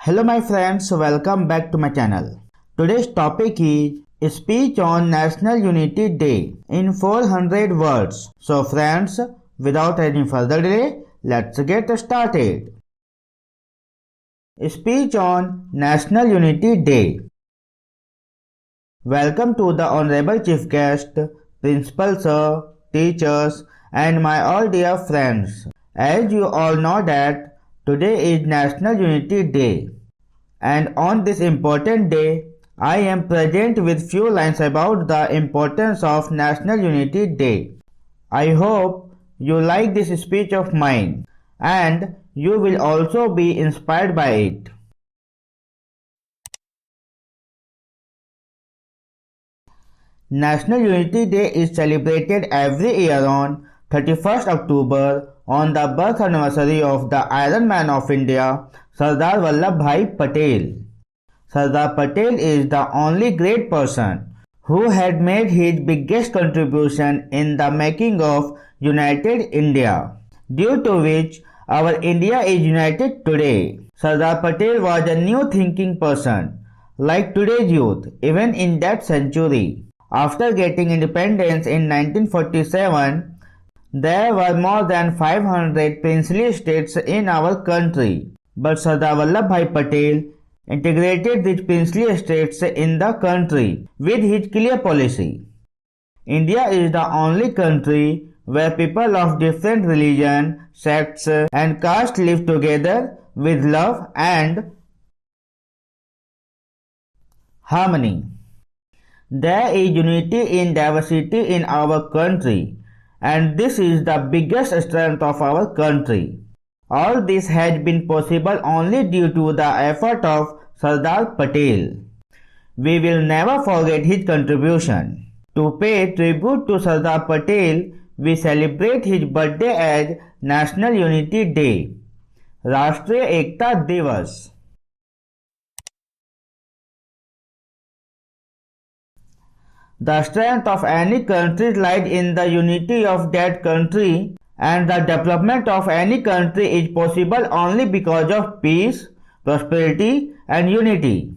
Hello my friends, welcome back to my channel. Today's topic is Speech on National Unity Day in 400 words. So friends, without any further delay, let's get started. Speech on National Unity Day. Welcome to the Honorable Chief Guest, Principal Sir, teachers and my all dear friends. As you all know that today is National Unity Day. And on this important day, I am present with few lines about the importance of National Unity Day. I hope you like this speech of mine and you will also be inspired by it. National Unity Day is celebrated every year on 31st October on the birth anniversary of the Iron Man of India, Sardar Vallabhbhai Patel. Sardar Patel is the only great person who had made his biggest contribution in the making of United India, due to which our India is united today. Sardar Patel was a new thinking person, like today's youth, even in that century. After getting independence in 1947, there were more than 500 princely states in our country. But Sardar Vallabhbhai Patel integrated these princely states in the country with his clear policy. India is the only country where people of different religion, sects and caste live together with love and harmony. There is unity in diversity in our country, and this is the biggest strength of our country. All this has been possible only due to the effort of Sardar Patel. We will never forget his contribution. To pay tribute to Sardar Patel, we celebrate his birthday as National Unity Day, Rashtriya Ekta Divas. The strength of any country lies in the unity of that country, and the development of any country is possible only because of peace, prosperity and unity.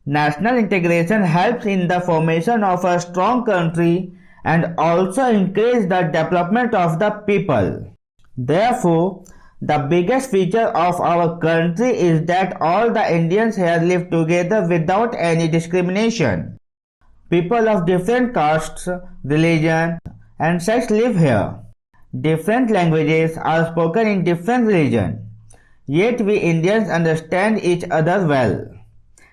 National integration helps in the formation of a strong country and also encourages the development of the people. Therefore, the biggest feature of our country is that all the Indians here live together without any discrimination. People of different castes, religion and sects live here. Different languages are spoken in different religions. Yet we Indians understand each other well,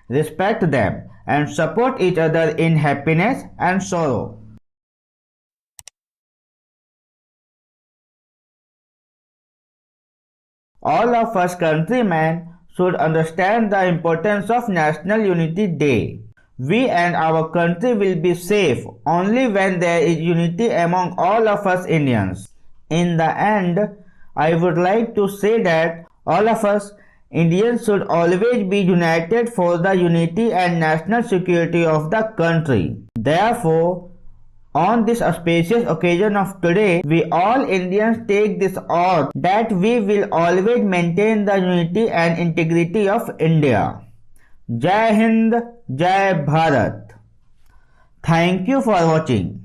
respect them and support each other in happiness and sorrow. All of us countrymen should understand the importance of National Unity Day. We and our country will be safe only when there is unity among all of us Indians. In the end, I would like to say that all of us Indians should always be united for the unity and national security of the country. Therefore, on this auspicious occasion of today, we all Indians take this oath that we will always maintain the unity and integrity of India. Jai Hind, Jai Bharat. Thank you for watching.